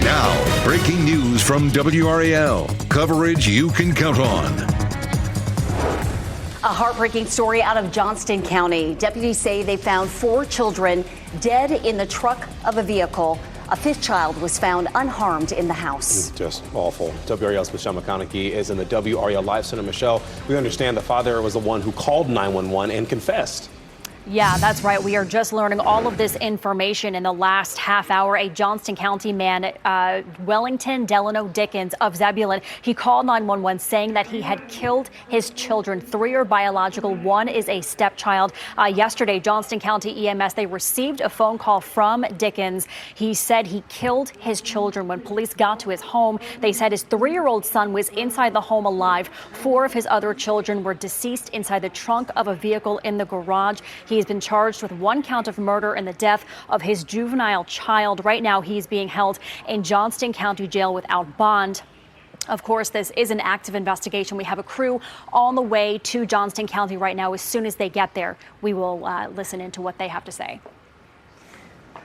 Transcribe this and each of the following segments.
Now, breaking news from WRAL. Coverage you can count on. A heartbreaking story out of Johnston County. Deputies say they found 4 children dead in the truck of a vehicle. A 5th child was found unharmed in the house. Just awful. WRAL's Michelle McConaughey is in the WRAL Live Center. Michelle, we understand the father was the one who called 911 and confessed. Yeah, that's right. We are just learning all of this information in the last half hour. A Johnston County man, Wellington Delano Dickens of Zebulon, he called 911 saying that he had killed his children. 3 are biological, 1 is a stepchild. Yesterday, Johnston County EMS, they received a phone call from Dickens. He said he killed his children. When police got to his home, they said his 3-year-old son was inside the home alive. 4 of his other children were deceased inside the trunk of a vehicle in the garage. He has been charged with 1 count of murder in the death of his juvenile child. Right now, he's being held in Johnston County Jail without bond. Of course, this is an active investigation. We have a crew on the way to Johnston County right now. As soon as they get there, we will listen into what they have to say.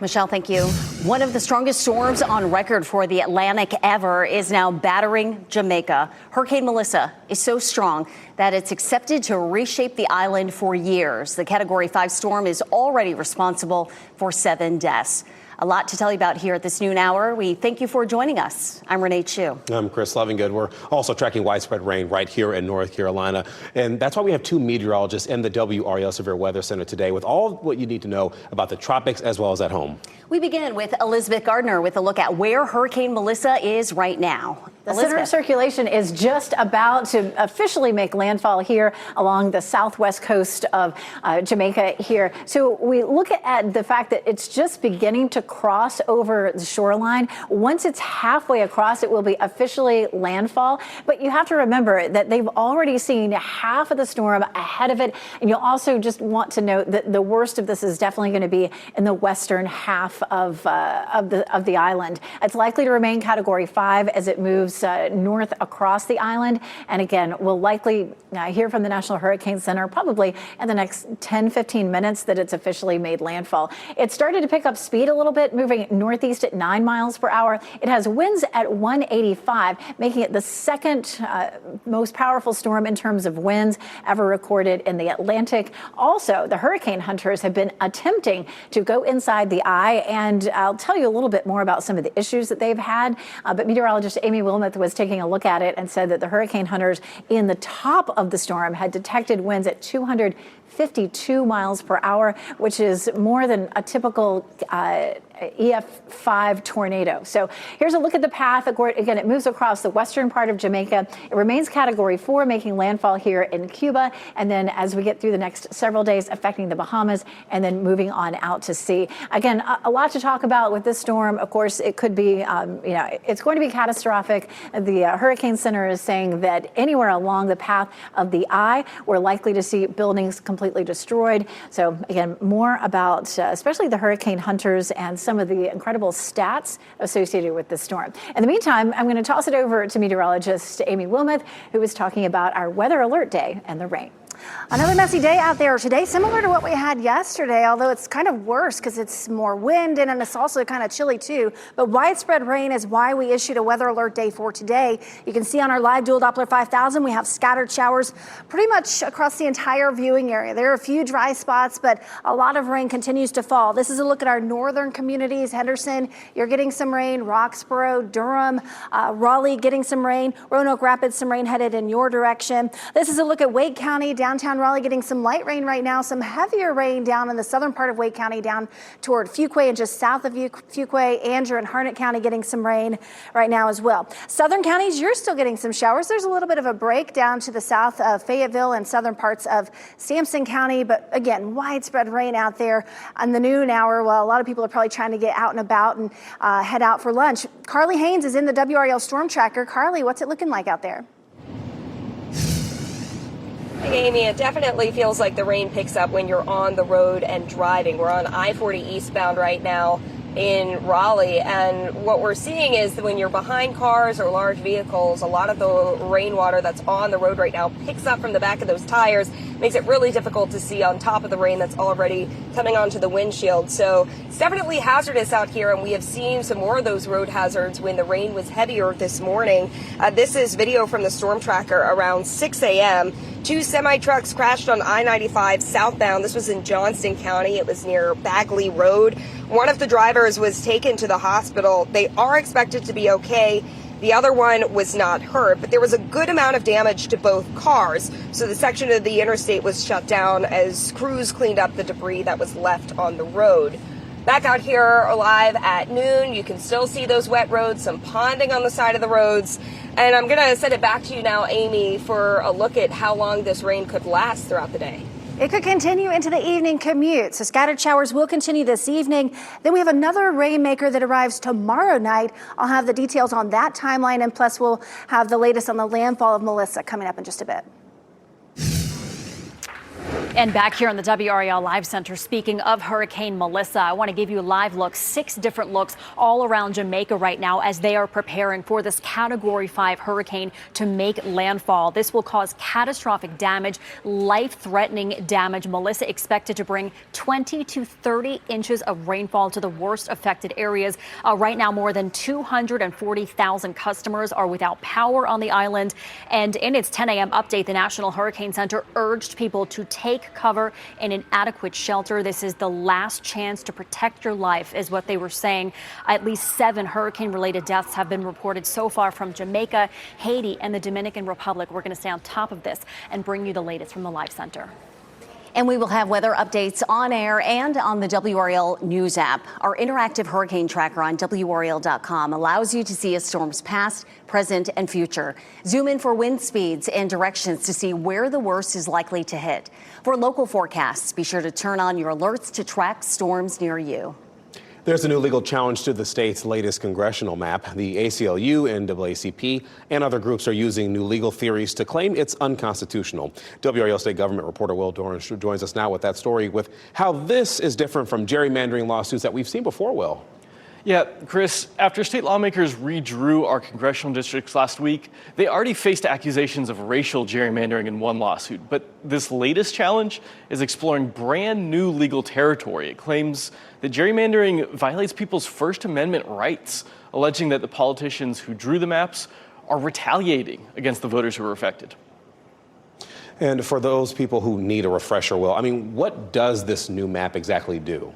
Michelle, thank you. One of the strongest storms on record for the Atlantic ever is now battering Jamaica. Hurricane Melissa is so strong that it's expected to reshape the island for years. The Category 5 storm is already responsible for 7 deaths. A lot to tell you about here at this noon hour. We thank you for joining us. I'm Renee Chu. I'm Chris Lovingood. We're also tracking widespread rain right here in North Carolina. And that's why we have 2 meteorologists in the WRAL Severe Weather Center today with all what you need to know about the tropics as well as at home. We begin with Elizabeth Gardner with a look at where Hurricane Melissa is right now. The center of circulation is just about to officially make landfall here along the southwest coast of Jamaica here. So we look at the fact that it's just beginning to cross over the shoreline. Once it's halfway across, it will be officially landfall. But you have to remember that they've already seen half of the storm ahead of it. And you'll also just want to note that the worst of this is definitely going to be in the western half of the island. It's likely to remain Category 5 as it moves north across the island. And again, we'll likely hear from the National Hurricane Center probably in the next 10-15 minutes that it's officially made landfall. It started to pick up speed a little bit, moving northeast at 9 miles per hour. It has winds at 185, making it the second most powerful storm in terms of winds ever recorded in the Atlantic. Also, the hurricane hunters have been attempting to go inside the eye, and I'll tell you a little bit more about some of the issues that they've had. But meteorologist Amy Wilmoth was taking a look at it and said that the hurricane hunters in the top of the storm had detected winds at 252 miles per hour, which is more than a typical EF5 tornado. So here's a look at the path. Again, it moves across the western part of Jamaica. It remains Category 4, making landfall here in Cuba. And then as we get through the next several days, affecting the Bahamas and then moving on out to sea. Again, a lot to talk about with this storm. Of course, it could be, it's going to be catastrophic. The Hurricane Center is saying that anywhere along the path of the eye, we're likely to see buildings completely destroyed. So again, more about especially the hurricane hunters and some of the incredible stats associated with this storm. In the meantime, I'm going to toss it over to meteorologist Amy Wilmoth, who is talking about our weather alert day and the rain. Another messy day out there today, similar to what we had yesterday, although it's kind of worse because it's more wind and it's also kind of chilly too. But widespread rain is why we issued a weather alert day for today. You can see on our live dual Doppler 5000, we have scattered showers pretty much across the entire viewing area. There are a few dry spots, but a lot of rain continues to fall. This is a look at our northern communities. Henderson, you're getting some rain. Roxborough, Durham, Raleigh getting some rain. Roanoke Rapids, some rain headed in your direction. This is a look at Wake County, downtown Raleigh getting some light rain right now, some heavier rain down in the southern part of Wake County down toward Fuquay and just south of Fuquay. Andrew and Harnett County getting some rain right now as well. Southern counties, you're still getting some showers. There's a little bit of a break down to the south of Fayetteville and southern parts of Sampson County, but again, widespread rain out there on the noon hour. Well, a lot of people are probably trying to get out and about and head out for lunch. Carly Haynes is in the WRAL Storm Tracker. Carly, what's it looking like out there? Hey, Amy, it definitely feels like the rain picks up when you're on the road and driving. We're on I-40 eastbound right now. in Raleigh. And what we're seeing is that when you're behind cars or large vehicles, a lot of the rainwater that's on the road right now picks up from the back of those tires, makes it really difficult to see on top of the rain that's already coming onto the windshield. So it's definitely hazardous out here, and we have seen some more of those road hazards when the rain was heavier this morning. This is video from the storm tracker around 6 a.m. Two semi-trucks crashed on I-95 southbound. This was in Johnston County. It was near Bagley Road. One of the drivers was taken to the hospital. They are expected to be okay. The other one was not hurt, but there was a good amount of damage to both cars. So the section of the interstate was shut down as crews cleaned up the debris that was left on the road. Back out here alive at noon, you can still see those wet roads, some ponding on the side of the roads. And I'm going to send it back to you now, Amy, for a look at how long this rain could last throughout the day. It could continue into the evening commute, so scattered showers will continue this evening. Then we have another rainmaker that arrives tomorrow night. I'll have the details on that timeline, and plus we'll have the latest on the landfall of Melissa coming up in just a bit. And back here on the WRAL Live Center, speaking of Hurricane Melissa, I want to give you a live look, 6 different looks all around Jamaica right now as they are preparing for this Category 5 hurricane to make landfall. This will cause catastrophic damage, life-threatening damage. Melissa expected to bring 20 to 30 inches of rainfall to the worst affected areas. Right now, more than 240,000 customers are without power on the island. And in its 10 a.m. update, the National Hurricane Center urged people to take cover in an adequate shelter. This is the last chance to protect your life, is what they were saying. At least 7 hurricane-related deaths have been reported so far from Jamaica, Haiti, and the Dominican Republic. We're going to stay on top of this and bring you the latest from the Live Center. And we will have weather updates on air and on the WRAL News app. Our interactive hurricane tracker on WRAL.com allows you to see a storm's past, present, and future. Zoom in for wind speeds and directions to see where the worst is likely to hit. For local forecasts, be sure to turn on your alerts to track storms near you. There's a new legal challenge to the state's latest congressional map. The ACLU, NAACP, and other groups are using new legal theories to claim it's unconstitutional. WRAL state government reporter Will Doran joins us now with that story, with how this is different from gerrymandering lawsuits that we've seen before, Will. Yeah, Chris, after state lawmakers redrew our congressional districts last week, they already faced accusations of racial gerrymandering in one lawsuit. But this latest challenge is exploring brand new legal territory. It claims that gerrymandering violates people's First Amendment rights, alleging that the politicians who drew the maps are retaliating against the voters who were affected. And for those people who need a refresher, Will, I mean, what does this new map exactly do?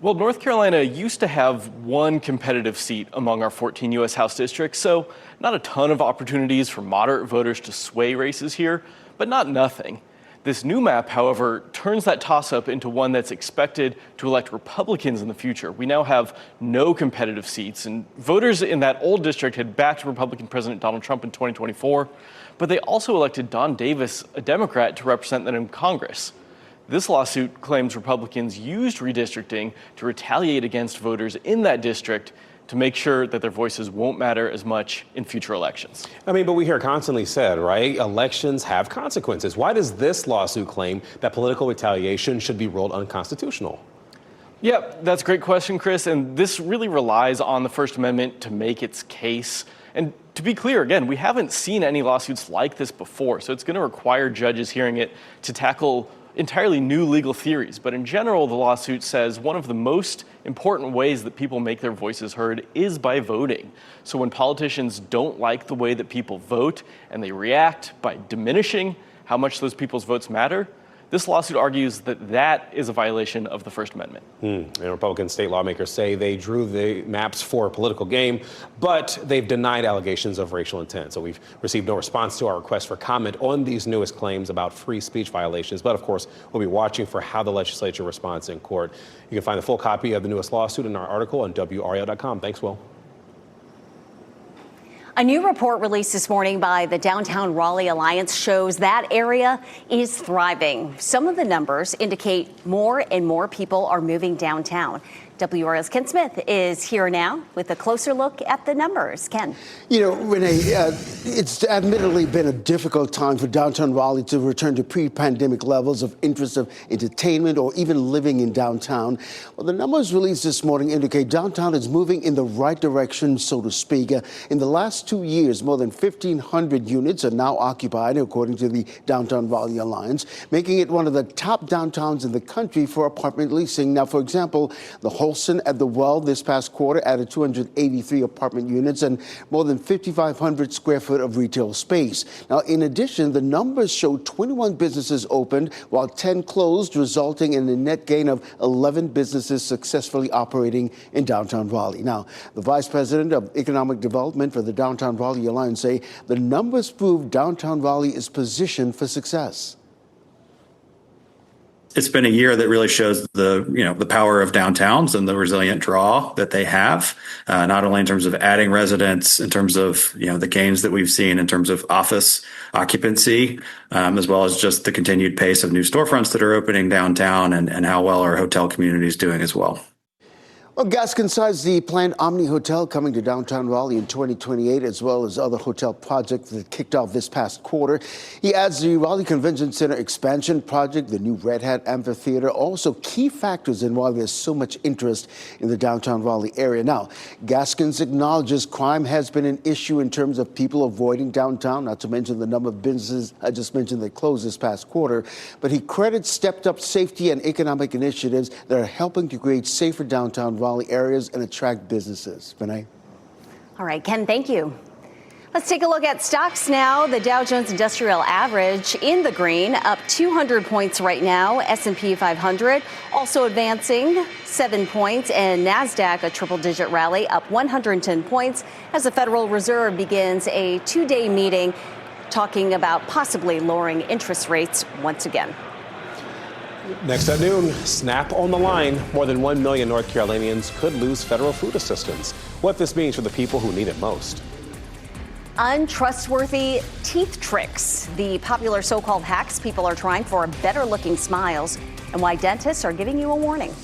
Well, North Carolina used to have one competitive seat among our 14 U.S. House districts, so not a ton of opportunities for moderate voters to sway races here, but not nothing. This new map, however, turns that toss-up into one that's expected to elect Republicans in the future. We now have no competitive seats, and voters in that old district had backed Republican President Donald Trump in 2024, but they also elected Don Davis, a Democrat, to represent them in Congress. This lawsuit claims Republicans used redistricting to retaliate against voters in that district to make sure that their voices won't matter as much in future elections. I mean, but we hear constantly said, right, elections have consequences. Why does this lawsuit claim that political retaliation should be ruled unconstitutional? Yeah, that's a great question, Chris. And this really relies on the First Amendment to make its case. And to be clear, again, we haven't seen any lawsuits like this before. So it's going to require judges hearing it to tackle entirely new legal theories. But in general, the lawsuit says one of the most important ways that people make their voices heard is by voting. So when politicians don't like the way that people vote and they react by diminishing how much those people's votes matter, this lawsuit argues that that is a violation of the First Amendment. And Republican state lawmakers say they drew the maps for a political game, but they've denied allegations of racial intent. So we've received no response to our request for comment on these newest claims about free speech violations. But of course, we'll be watching for how the legislature responds in court. You can find the full copy of the newest lawsuit in our article on WRAL.com. Thanks, Will. A new report released this morning by the Downtown Raleigh Alliance shows that area is thriving. Some of the numbers indicate more and more people are moving downtown. WRAL's Ken Smith is here now with a closer look at the numbers. Ken. You know, Renee, it's admittedly been a difficult time for downtown Raleigh to return to pre-pandemic levels of interest of entertainment or even living in downtown. Well, the numbers released this morning indicate downtown is moving in the right direction, so to speak. In the last 2 years, more than 1,500 units are now occupied, according to the Downtown Raleigh Alliance, making it one of the top downtowns in the country for apartment leasing. Now, for example, the Holston at the WRAL this past quarter added 283 apartment units and more than 5,500 square foot of retail space. Now, in addition, the numbers show 21 businesses opened while 10 closed, resulting in a net gain of 11 businesses successfully operating in downtown Raleigh. Now, the Vice President of Economic Development for the Downtown Raleigh Alliance say the numbers prove downtown Raleigh is positioned for success. It's been a year that really shows the power of downtowns and the resilient draw that they have, not only in terms of adding residents, in terms of the gains that we've seen in terms of office occupancy, as well as just the continued pace of new storefronts that are opening downtown and how well our hotel community is doing as well. Well, Gaskin cites the planned Omni Hotel coming to downtown Raleigh in 2028, as well as other hotel projects that kicked off this past quarter. He adds the Raleigh Convention Center expansion project, the new Red Hat Amphitheater, also key factors in why there's so much interest in the downtown Raleigh area. Now, Gaskins acknowledges crime has been an issue in terms of people avoiding downtown, not to mention the number of businesses I just mentioned that closed this past quarter. But he credits stepped up safety and economic initiatives that are helping to create safer downtown Raleigh areas and attract businesses. Vinay? All right, Ken, thank you. Let's take a look at stocks now. The Dow Jones Industrial Average in the green, up 200 points right now. S&P 500 also advancing 7 points, and NASDAQ a triple-digit rally, up 110 points as the Federal Reserve begins a two-day meeting talking about possibly lowering interest rates once again. Next at noon, SNAP on the line. More than 1 million North Carolinians could lose federal food assistance. What this means for the people who need it most. Untrustworthy teeth tricks, the popular so-called hacks people are trying for better-looking smiles, and why dentists are giving you a warning.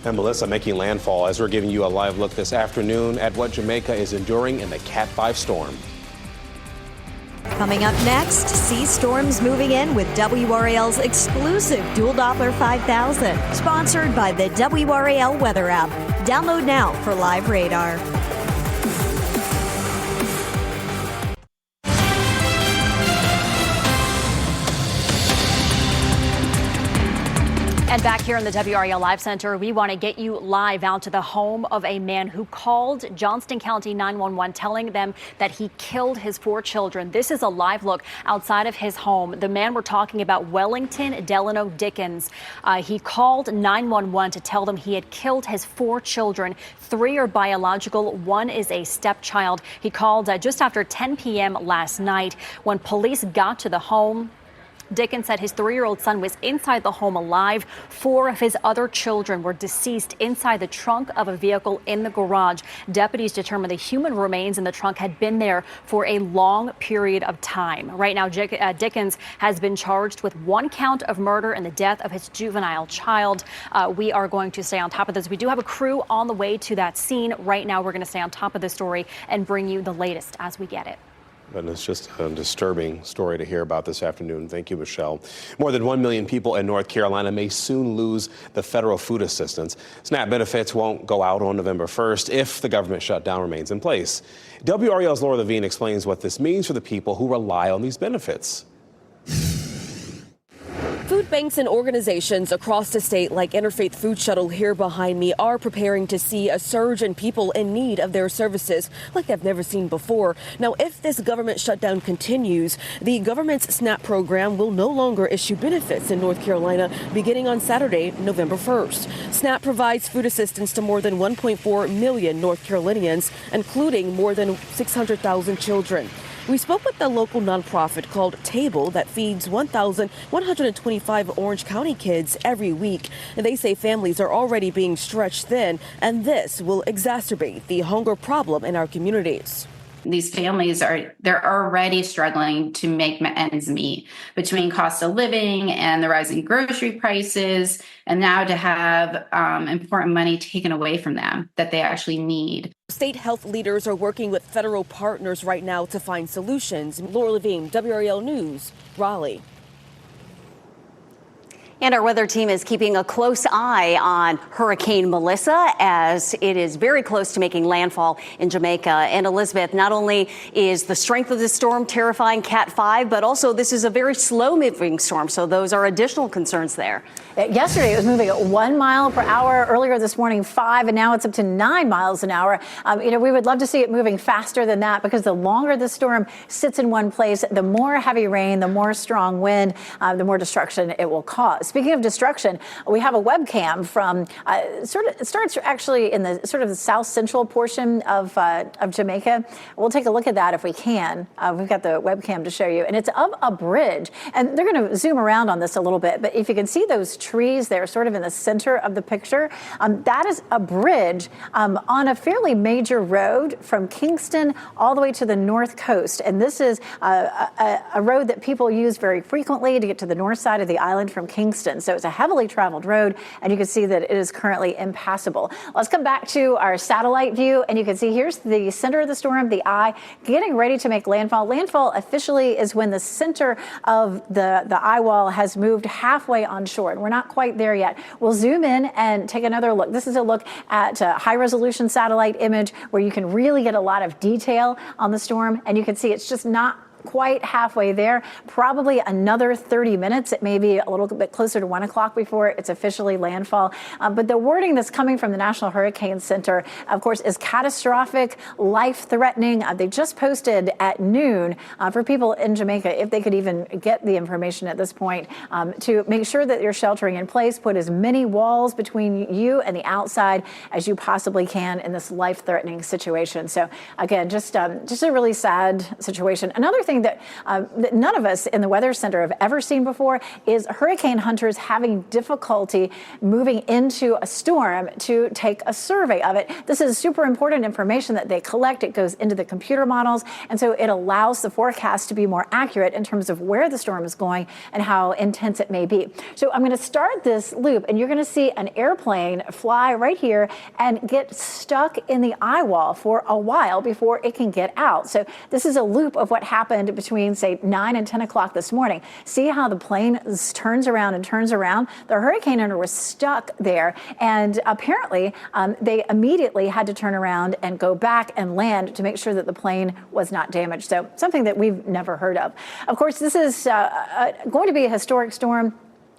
And Melissa making landfall as we're giving you a live look this afternoon at what Jamaica is enduring in the Cat 5 storm. Coming up next, sea storms moving in with WRAL's exclusive Dual Doppler 5000, sponsored by the WRAL Weather app. Download now for live radar. And back here in the WRAL Live Center, we want to get you live out to the home of a man who called Johnston County 911 telling them that he killed his 4 children. This is a live look outside of his home. The man we're talking about, Wellington Delano Dickens. He called 911 to tell them he had killed his 4 children. 3 are biological, 1 is a stepchild. He called just after 10 p.m. last night. When police got to the home, Dickens said his 3-year-old son was inside the home alive. 4 of his other children were deceased inside the trunk of a vehicle in the garage. Deputies determined the human remains in the trunk had been there for a long period of time. Right now, Dickens has been charged with 1 count of murder and the death of his juvenile child. We are going to stay on top of this. We do have a crew on the way to that scene. Right now, we're going to stay on top of this story and bring you the latest as we get it. And it's just a disturbing story to hear about this afternoon. Thank you, Michelle. More than 1 million people in North Carolina may soon lose the federal food assistance. SNAP benefits won't go out on November 1st if the government shutdown remains in place. WRAL's Laura Levine explains what this means for the people who rely on these benefits. Food banks and organizations across the state, like Interfaith Food Shuttle here behind me, are preparing to see a surge in people in need of their services like they've never seen before. Now, if this government shutdown continues, the government's SNAP program will no longer issue benefits in North Carolina beginning on Saturday, November 1st. SNAP provides food assistance to more than 1.4 million North Carolinians, including more than 600,000 children. We spoke with the local nonprofit called Table that feeds 1,125 Orange County kids every week. And they say families are already being stretched thin, and this will exacerbate the hunger problem in our communities. These families they're already struggling to make ends meet between cost of living and the rising grocery prices, and now to have important money taken away from them that they actually need. State health leaders are working with federal partners right now to find solutions. Laura Levine, WRAL News, Raleigh. And our weather team is keeping a close eye on Hurricane Melissa as it is very close to making landfall in Jamaica. And Elizabeth, not only is the strength of the storm terrifying Cat 5, but also this is a very slow moving storm. So those are additional concerns there. Yesterday, it was moving at 1 mile per hour. Earlier this morning, 5, and now it's up to 9 miles an hour. We would love to see it moving faster than that because the longer the storm sits in one place, the more heavy rain, the more strong wind, the more destruction it will cause. Speaking of destruction, we have a webcam from it starts actually in the sort of the south central portion of Jamaica. We'll take a look at that if we can. We've got the webcam to show you, and it's of a bridge. And they're going to zoom around on this a little bit, but if you can see those trees there sort of in the center of the picture, that is a bridge on a fairly major road from Kingston all the way to the north coast. And this is a road that people use very frequently to get to the north side of the island from Kingston. So it's a heavily traveled road, and you can see that it is currently impassable. Let's come back to our satellite view, and you can see here's the center of the storm, the eye, getting ready to make landfall. Landfall officially is when the center of the eye wall has moved halfway onshore, and we're not quite there yet. We'll zoom in and take another look. This is a look at a high-resolution satellite image where you can really get a lot of detail on the storm, and you can see it's just not quite halfway there, probably another 30 minutes. It may be a little bit closer to 1 o'clock before it's officially landfall. But the wording that's coming from the National Hurricane Center, of course, is catastrophic, life-threatening. They just posted at noon for people in Jamaica, if they could even get the information at this point, to make sure that you're sheltering in place, put as many walls between you and the outside as you possibly can in this life-threatening situation. So again, just a really sad situation. Another thing that none of us in the Weather Center have ever seen before is hurricane hunters having difficulty moving into a storm to take a survey of it. This is super important information that they collect. It goes into the computer models, and so it allows the forecast to be more accurate in terms of where the storm is going and how intense it may be. So I'm going to start this loop, and you're going to see an airplane fly right here and get stuck in the eye wall for a while before it can get out. So this is a loop of what happened between, say, 9 and 10 o'clock this morning. See how the plane turns around and turns around? The hurricane hunter was stuck there, and apparently they immediately had to turn around and go back and land to make sure that the plane was not damaged. So something that we've never heard of. Of course, this is going to be a historic storm.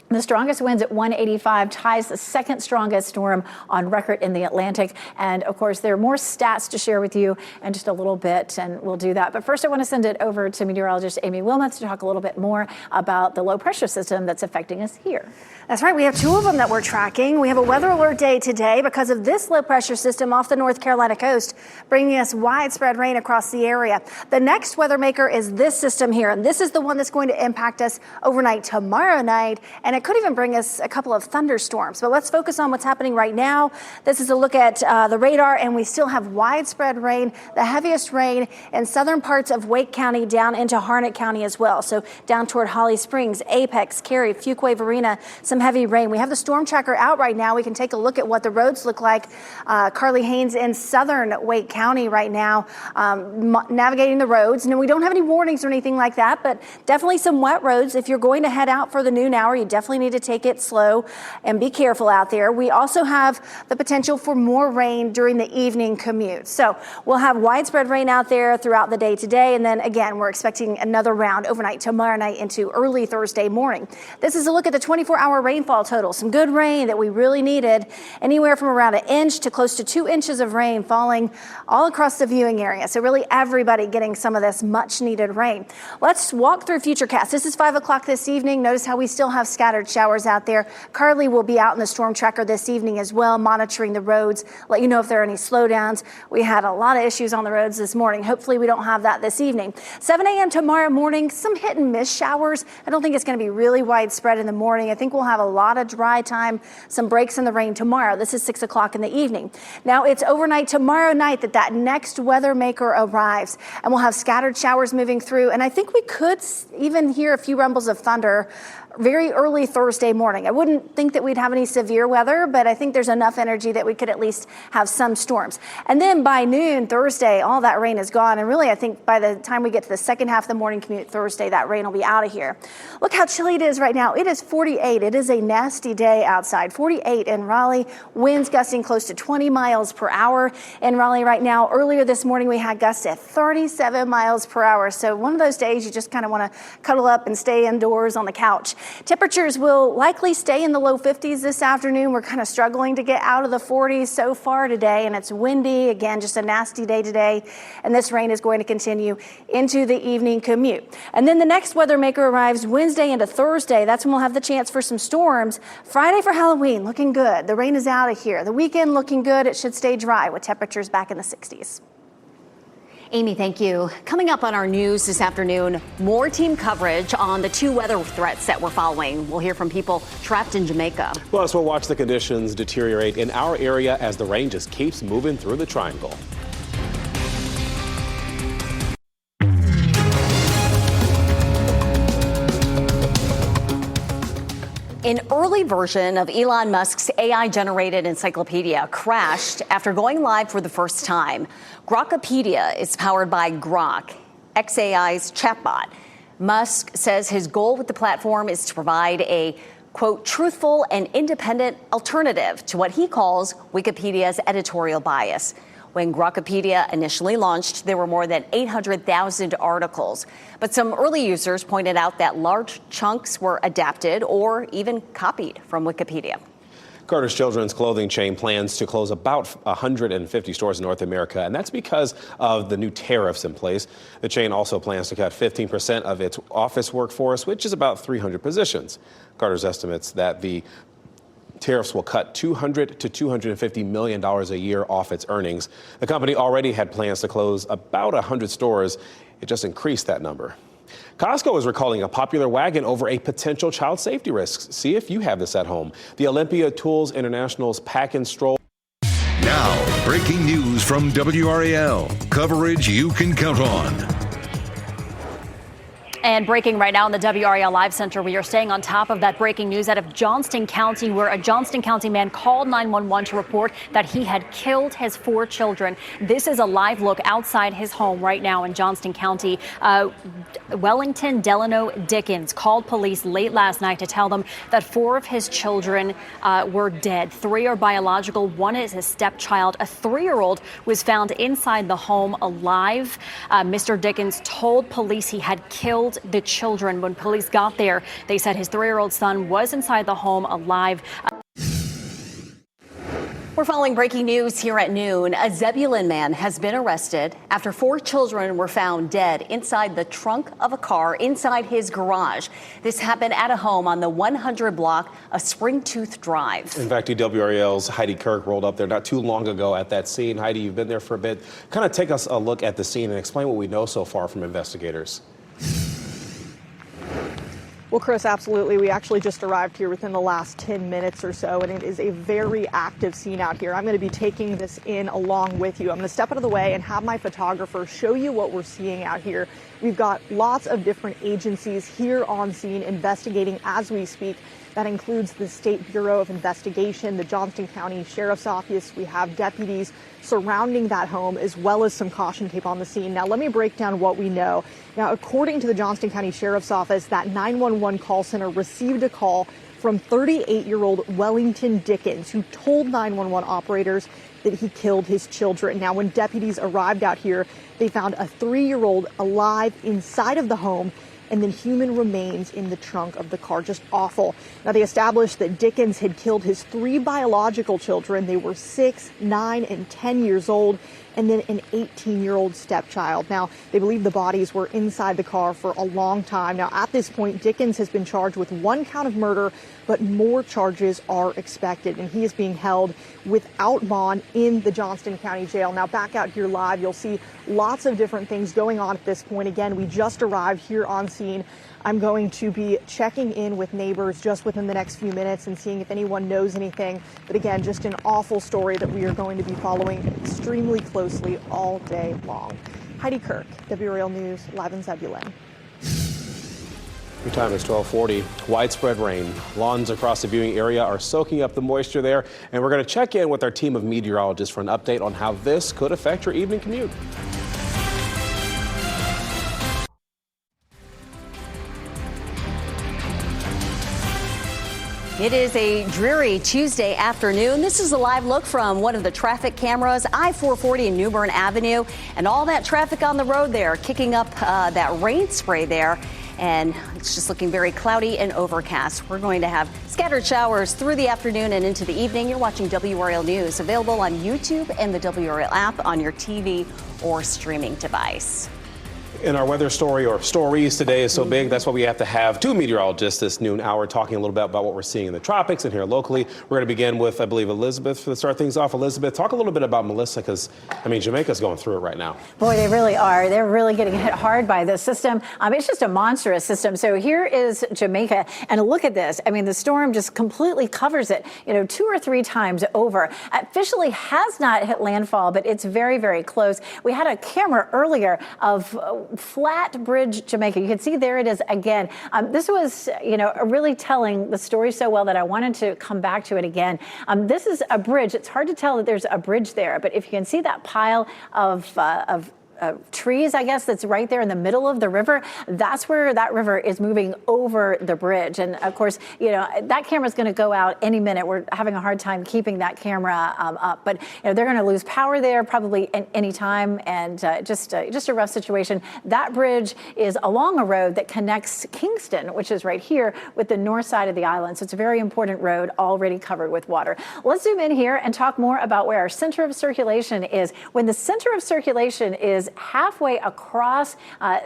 The strongest winds at 185 ties the second strongest storm on record in the Atlantic. And of course, there are more stats to share with you in just a little bit, and we'll do that. But first, I want to send it over to meteorologist Amy Wilmoth to talk a little bit more about the low pressure system that's affecting us here. That's right. We have two of them that we're tracking. We have a weather alert day today because of this low pressure system off the North Carolina coast, bringing us widespread rain across the area. The next weather maker is this system here, and this is the one that's going to impact us overnight tomorrow night, and it could even bring us a couple of thunderstorms. But let's focus on what's happening right now. This is a look at the radar, and we still have widespread rain, the heaviest rain in southern parts of Wake County down into Harnett County as well. So down toward Holly Springs, Apex, Cary, Fuquay, Varina, some heavy rain. We have the storm tracker out right now. We can take a look at what the roads look like. Carly Haynes in southern Wake County right now, navigating the roads. No, we don't have any warnings or anything like that, but definitely some wet roads. If you're going to head out for the noon hour, you definitely need to take it slow and be careful out there. We also have the potential for more rain during the evening commute. So we'll have widespread rain out there throughout the day today. And then again, we're expecting another round overnight tomorrow night into early Thursday morning. This is a look at the 24-hour rainfall total. Some good rain that we really needed, anywhere from around 1 inch to close to 2 inches of rain falling all across the viewing area. So really everybody getting some of this much needed rain. Let's walk through Futurecast. This is 5 o'clock this evening. Notice how we still have scattered scattered showers out there. Carly will be out in the storm tracker this evening as well, monitoring the roads, let you know if there are any slowdowns. We had a lot of issues on the roads this morning. Hopefully we don't have that this evening. 7 a.m. tomorrow morning, some hit and miss showers. I don't think it's going to be really widespread in the morning. I think we'll have a lot of dry time, some breaks in the rain tomorrow. This is 6 o'clock in the evening. Now it's overnight tomorrow night that next weather maker arrives, and we'll have scattered showers moving through. And I think we could even hear a few rumbles of thunder very early Thursday morning. I wouldn't think that we'd have any severe weather, but I think there's enough energy that we could at least have some storms. And then by noon Thursday, all that rain is gone. And really, I think by the time we get to the second half of the morning commute Thursday, that rain will be out of here. Look how chilly it is right now. It is 48. It is a nasty day outside. 48 in Raleigh. Winds gusting close to 20 miles per hour in Raleigh right now. Earlier this morning, we had gusts at 37 miles per hour. So one of those days you just kind of want to cuddle up and stay indoors on the couch. Temperatures will likely stay in the low 50s this afternoon. We're kind of struggling to get out of the 40s so far today, and it's windy. Again, just a nasty day today, and this rain is going to continue into the evening commute. And then the next weather maker arrives Wednesday into Thursday. That's when we'll have the chance for some storms. Friday for Halloween, looking good. The rain is out of here. The weekend looking good. It should stay dry with temperatures back in the 60s. Amy, thank you. Coming up on our news this afternoon, more team coverage on the two weather threats that we're following. We'll hear from people trapped in Jamaica. Plus, we'll watch the conditions deteriorate in our area as the rain just keeps moving through the triangle. An early version of Elon Musk's AI-generated encyclopedia crashed after going live for the first time. Grokpedia is powered by Grok, xAI's chatbot. Musk says his goal with the platform is to provide a, quote, truthful and independent alternative to what he calls Wikipedia's editorial bias. When Grokpedia initially launched, there were more than 800,000 articles. But some early users pointed out that large chunks were adapted or even copied from Wikipedia. Carter's children's clothing chain plans to close about 150 stores in North America, and that's because of the new tariffs in place. The chain also plans to cut 15% of its office workforce, which is about 300 positions. Carter's estimates that the tariffs will cut $200 to $250 million a year off its earnings. The company already had plans to close about 100 stores. It just increased that number. Costco is recalling a popular wagon over a potential child safety risk. See if you have this at home. The Olympia Tools International's Pack and Stroll. Now, breaking news from WRAL. Coverage you can count on. And breaking right now in the WRAL Live Center, we are staying on top of that breaking news out of Johnston County, where a Johnston County man called 911 to report that he had killed his 4 children. This is a live look outside his home right now in Johnston County. Wellington Delano Dickens called police late last night to tell them that 4 of his children were dead. 3 are biological. 1 is his stepchild. A 3-year-old was found inside the home alive. Mr. Dickens told police he had killed the children. When police got there, they said his 3-year-old son was inside the home alive. We're following breaking news here at noon. A Zebulon man has been arrested after 4 children were found dead inside the trunk of a car inside his garage. This happened at a home on the 100 block of Springtooth Drive. In fact, WRAL's Heidi Kirk rolled up there not too long ago at that scene. Heidi, you've been there for a bit. Kind of take us a look at the scene and explain what we know so far from investigators. Well, Chris, absolutely. We actually just arrived here within the last 10 minutes or so, and it is a very active scene out here. I'm going to be taking this in along with you. I'm going to step out of the way and have my photographer show you what we're seeing out here. We've got lots of different agencies here on scene investigating as we speak. That includes the State Bureau of Investigation, the Johnston County Sheriff's Office. We have deputies surrounding that home, as well as some caution tape on the scene. Now, let me break down what we know. Now, according to the Johnston County Sheriff's Office, that 911 call center received a call from 38-year-old Wellington Dickens, who told 911 operators that he killed his children. Now, when deputies arrived out here, they found a 3-year-old alive inside of the home, and then human remains in the trunk of the car. Just awful. Now, they established that Dickens had killed his 3 biological children. They were 6, 9, and 10 years old. and then an 18-year-old stepchild. Now, they believe the bodies were inside the car for a long time. Now, at this point, Dickens has been charged with 1 count of murder, but more charges are expected, and he is being held without bond in the Johnston County Jail. Now, back out here live, you'll see lots of different things going on at this point. Again, we just arrived here on scene. I'm going to be checking in with neighbors just within the next few minutes and seeing if anyone knows anything. But again, just an awful story that we are going to be following extremely closely all day long. Heidi Kirk, WRAL News, live in Zebulon. Your time is 12:40. Widespread rain. Lawns across the viewing area are soaking up the moisture there. And we're going to check in with our team of meteorologists for an update on how this could affect your evening commute. It is a dreary Tuesday afternoon. This is a live look from one of the traffic cameras, I-440 and New Bern Avenue, and all that traffic on the road there, kicking up that rain spray there. And it's just looking very cloudy and overcast. We're going to have scattered showers through the afternoon and into the evening. You're watching WRAL News, available on YouTube and the WRAL app on your TV or streaming device. And our weather story, or stories today, is so big. That's why we have to have two meteorologists this noon hour talking a little bit about what we're seeing in the tropics and here locally. We're going to begin with, I believe, Elizabeth to start things off. Elizabeth, talk a little bit about Melissa, because, I mean, Jamaica's going through it right now. Boy, they really are. They're really getting hit hard by this system. It's just a monstrous system. So here is Jamaica, and look at this. I mean, the storm just completely covers it, 2 or 3 times over. Officially has not hit landfall, but it's very, very close. We had a camera earlier of Flat Bridge, Jamaica. You can see there it is again. This was, really telling the story so well that I wanted to come back to it again. This is a bridge. It's hard to tell that there's a bridge there, but if you can see that pile of trees, I guess, that's right there in the middle of the river, that's where that river is moving over the bridge. And of course, that camera is going to go out any minute. We're having a hard time keeping that camera up, but they're going to lose power there probably any time, and just a rough situation. That bridge is along a road that connects Kingston, which is right here, with the north side of the island. So it's a very important road already covered with water. Let's zoom in here and talk more about where our center of circulation is. When the center of circulation is halfway across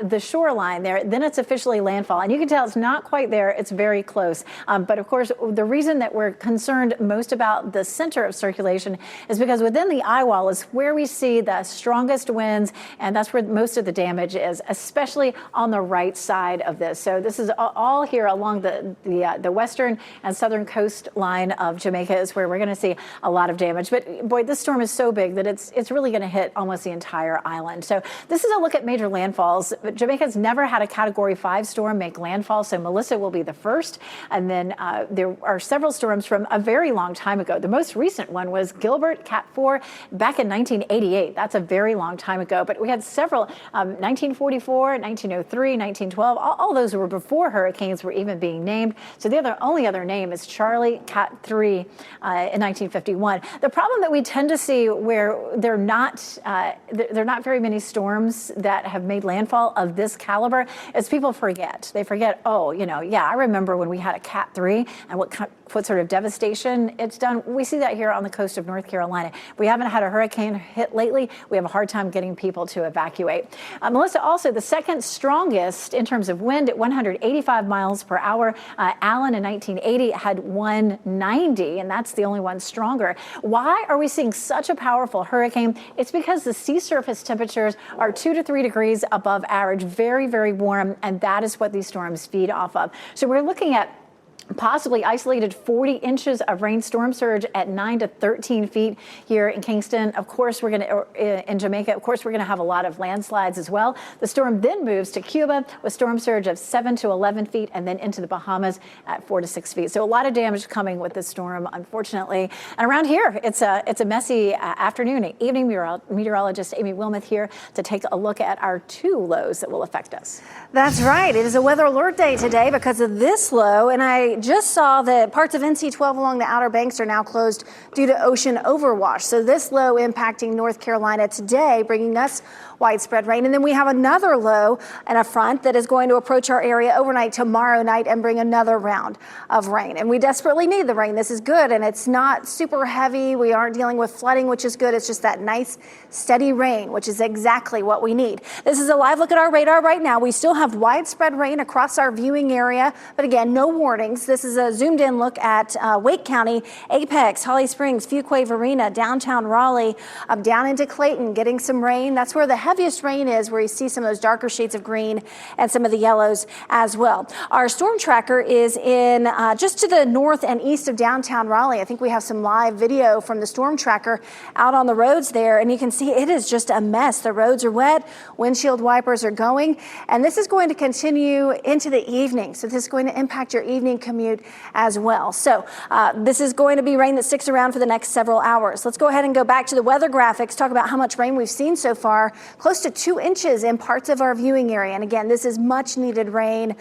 the shoreline there, then it's officially landfall. And you can tell it's not quite there. It's very close. But of course, the reason that we're concerned most about the center of circulation is because within the eye wall is where we see the strongest winds, and that's where most of the damage is, especially on the right side of this. So this is all here along the western and southern coastline of Jamaica is where we're going to see a lot of damage. But boy, this storm is so big that it's really going to hit almost the entire island. So this is a look at major landfalls. Jamaica's never had a Category 5 storm make landfall, so Melissa will be the first. And then there are several storms from a very long time ago. The most recent one was Gilbert, Cat 4, back in 1988. That's a very long time ago. But we had several, 1944, 1903, 1912. All those were before hurricanes were even being named. So the only other name is Charlie, Cat 3 in 1951. The problem that we tend to see where they're not very many storms that have made landfall of this caliber is people forget. They forget, I remember when we had a Cat 3 and what sort of devastation it's done. We see that here on the coast of North Carolina. We haven't had a hurricane hit lately. We have a hard time getting people to evacuate. Melissa, also the second strongest in terms of wind at 185 miles per hour. Allen in 1980 had 190, and that's the only one stronger. Why are we seeing such a powerful hurricane? It's because the sea surface temperatures are 2 to 3 degrees above average, very, very warm, and that is what these storms feed off of. So we're looking at possibly isolated 40 inches of rain storm surge at 9 to 13 feet here in Kingston. Of course, in Jamaica, of course, we're going to have a lot of landslides as well. The storm then moves to Cuba with storm surge of 7 to 11 feet, and then into the Bahamas at 4 to 6 feet. So a lot of damage coming with this storm, unfortunately. And around here, it's a messy afternoon. Evening meteorologist Amy Wilmoth here to take a look at our 2 lows that will affect us. That's right. It is a weather alert day today because of this low, and I just saw that parts of NC-12 along the Outer Banks are now closed due to ocean overwash. So this low impacting North Carolina today, bringing us widespread rain. And then we have another low and a front that is going to approach our area overnight tomorrow night and bring another round of rain. And we desperately need the rain. This is good, and it's not super heavy. We aren't dealing with flooding, which is good. It's just that nice, steady rain, which is exactly what we need. This is a live look at our radar right now. We still have widespread rain across our viewing area, but again, no warnings. This is a zoomed in look at Wake County, Apex, Holly Springs, Fuquay, Varina, downtown Raleigh, down into Clayton, getting some rain. That's where the heaviest rain is, where you see some of those darker shades of green and some of the yellows as well. Our storm tracker is in just to the north and east of downtown Raleigh. I think we have some live video from the storm tracker out on the roads there, and you can see it is just a mess. The roads are wet, windshield wipers are going, and this is going to continue into the evening. So this is going to impact your evening commute as well. So this is going to be rain that sticks around for the next several hours. Let's go ahead and go back to the weather graphics, talk about how much rain we've seen so far. Close to 2 inches in parts of our viewing area. And again, this is much needed rain.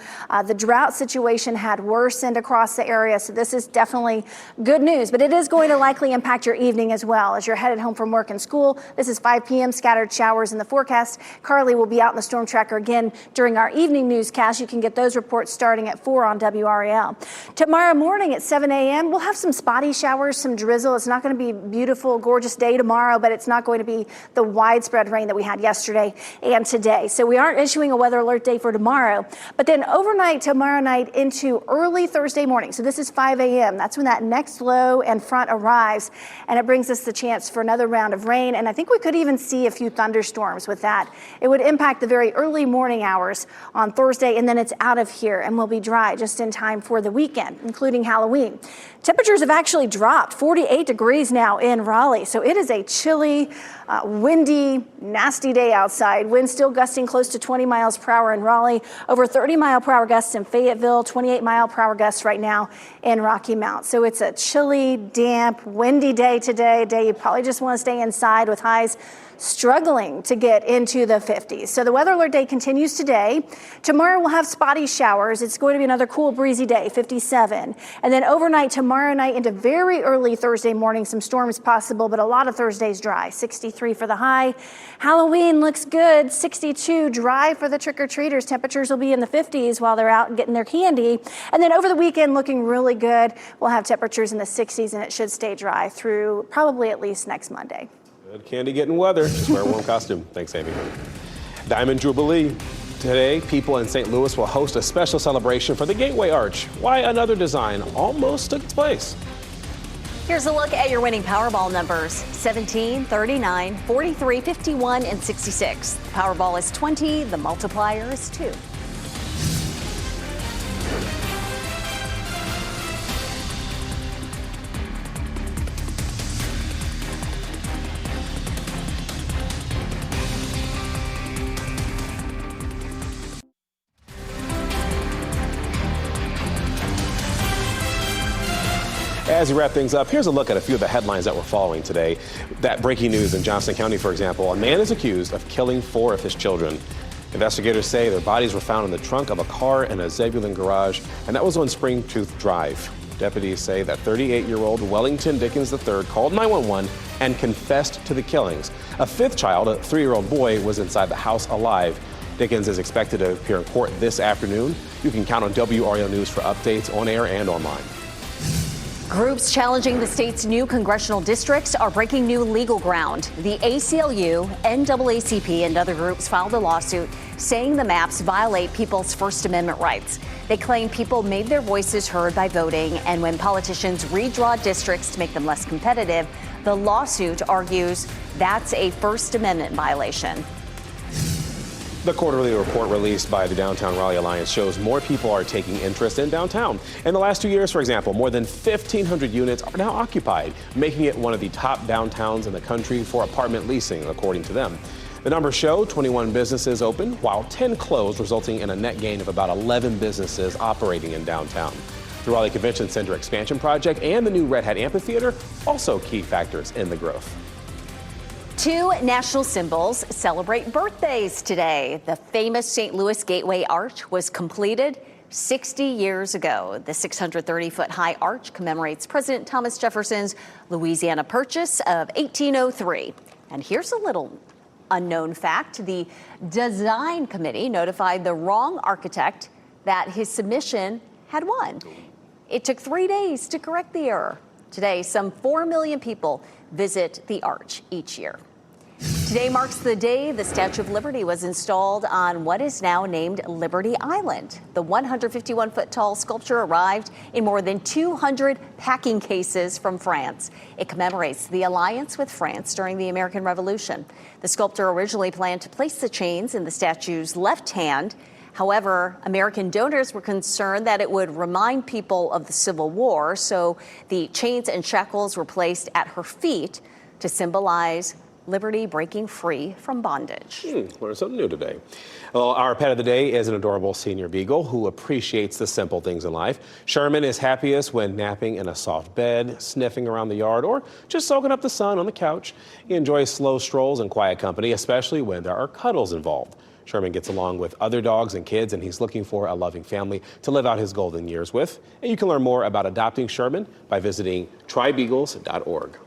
The drought situation had worsened across the area, so this is definitely good news. But it is going to likely impact your evening as well as you're headed home from work and school. This is 5 p.m. Scattered showers in the forecast. Carly will be out in the storm tracker again during our evening newscast. You can get those reports starting at 4 on WRAL. Tomorrow morning at 7 a.m., we'll have some spotty showers, some drizzle. It's not going to be a beautiful, gorgeous day tomorrow, but it's not going to be the widespread rain that we had yesterday and today. So we aren't issuing a weather alert day for tomorrow, but then overnight tomorrow night into early Thursday morning. So this is 5 a.m. That's when that next low and front arrives, and it brings us the chance for another round of rain. And I think we could even see a few thunderstorms with that. It would impact the very early morning hours on Thursday, and then it's out of here and will be dry just in time for the weekend, including Halloween. Temperatures have actually dropped 48 degrees now in Raleigh. So it is a chilly, windy, nasty day outside. Wind still gusting close to 20 miles per hour in Raleigh, over 30 mile per hour gusts in Fayetteville, 28 mile per hour gusts right now in Rocky Mount. So it's a chilly, damp, windy day today, a day you probably just want to stay inside with highs struggling to get into the 50s. So the weather alert day continues today. Tomorrow we'll have spotty showers. It's going to be another cool, breezy day, 57. And then overnight tomorrow night into very early Thursday morning, some storms possible, but a lot of Thursdays dry. 63 for the high. Halloween looks good. 62 dry for the trick-or-treaters. Temperatures will be in the 50s while they're out getting their candy. And then over the weekend looking really good. We'll have temperatures in the 60s, and it should stay dry through probably at least next Monday. Good candy getting weather. Just wear a warm costume. Thanks, Amy. Diamond Jubilee. Today, people in St. Louis will host a special celebration for the Gateway Arch. Why another design almost took its place. Here's a look at your winning Powerball numbers: 17, 39, 43, 51, and 66. The Powerball is 20. The multiplier is 2. As we wrap things up, here's a look at a few of the headlines that we're following today. That breaking news in Johnston County, for example, a man is accused of killing 4 of his children. Investigators say their bodies were found in the trunk of a car in a Zebulon garage, and that was on Springtooth Drive. Deputies say that 38-year-old Wellington Dickens III called 911 and confessed to the killings. A 5th child, a 3-year-old boy, was inside the house alive. Dickens is expected to appear in court this afternoon. You can count on WRAL News for updates on air and online. Groups challenging the state's new congressional districts are breaking new legal ground. The ACLU, NAACP, and other groups filed a lawsuit saying the maps violate people's First Amendment rights. They claim people made their voices heard by voting, and when politicians redraw districts to make them less competitive, the lawsuit argues that's a First Amendment violation. The quarterly report released by the Downtown Raleigh Alliance shows more people are taking interest in downtown. In the last 2 years, for example, more than 1,500 units are now occupied, making it one of the top downtowns in the country for apartment leasing, according to them. The numbers show 21 businesses open, while 10 closed, resulting in a net gain of about 11 businesses operating in downtown. The Raleigh Convention Center expansion project and the new Red Hat Amphitheater also key factors in the growth. 2 national symbols celebrate birthdays today. The famous St. Louis Gateway Arch was completed 60 years ago, the 630-foot-high arch commemorates President Thomas Jefferson's Louisiana Purchase of 1803. And here's a little unknown fact. The design committee notified the wrong architect that his submission had won. It took 3 days to correct the error. Today, some 4 million people visit the arch each year. Today marks the day the Statue of Liberty was installed on what is now named Liberty Island. The 151-foot-tall sculpture arrived in more than 200 packing cases from France. It commemorates the alliance with France during the American Revolution. The sculptor originally planned to place the chains in the statue's left hand. However, American donors were concerned that it would remind people of the Civil War, so the chains and shackles were placed at her feet to symbolize liberty breaking free from bondage. Learned something new today. Well, our pet of the day is an adorable senior beagle who appreciates the simple things in life. Sherman is happiest when napping in a soft bed, sniffing around the yard, or just soaking up the sun on the couch. He enjoys slow strolls and quiet company, especially when there are cuddles involved. Sherman gets along with other dogs and kids, and he's looking for a loving family to live out his golden years with. And you can learn more about adopting Sherman by visiting trybeagles.org.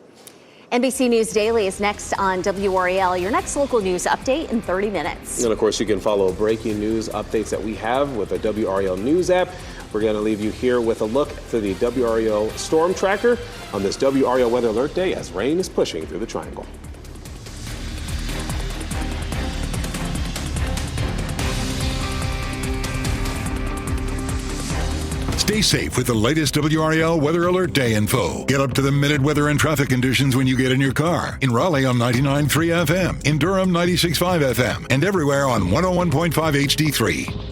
NBC News Daily is next on WRAL, your next local news update in 30 minutes. And of course, you can follow breaking news updates that we have with the WRAL News app. We're going to leave you here with a look through the WRAL Storm Tracker on this WRAL Weather Alert Day as rain is pushing through the Triangle. Stay safe with the latest WRAL Weather Alert Day info. Get up to the minute weather and traffic conditions when you get in your car. In Raleigh on 99.3 FM, in Durham 96.5 FM, and everywhere on 101.5 HD3.